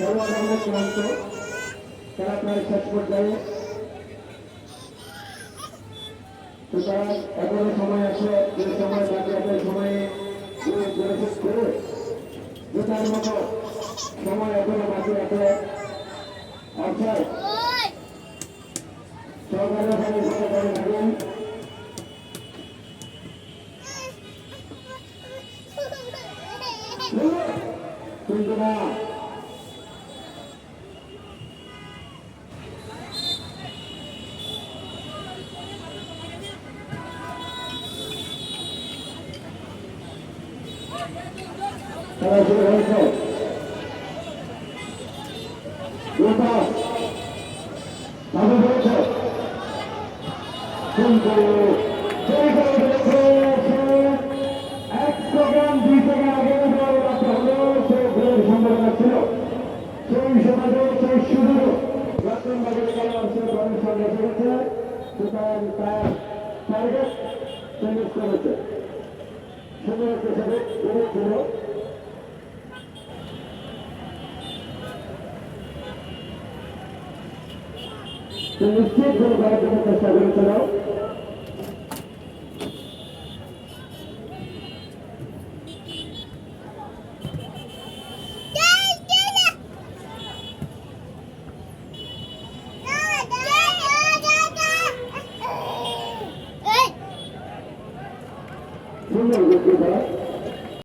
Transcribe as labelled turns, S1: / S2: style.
S1: খেলোয়াড়রা ক্লান্ত, খেলা প্রায় শেষ পর্যায়ে। সুতরাং এখনো সময় আছে, যে সময় বাকি সময়ে শেষ করে জেতার মতো সময় এখনো বাকি আছে। অর্থাৎ সরকারের সাথে কথা বলে থাকেন কিন্তু না, খেলা শুরু হয়েছে। ভালো করেছে কিন্তু 1 সেকেন্ড 2 সেকেন্ড আগে হলেও সে গোলের সম্ভাবনা ছিল। সেই সমাজে সেই সুযোগ রতন বাজারে খেলোয়াড় সে দলের সঙ্গে এসেছে। সুতরাং তার টার্গেট সে মিস করেছে। সুন্দর একটা সুযোগ ছিল। নিশ্চিত করে করার জন্য চেষ্টা করেছিল।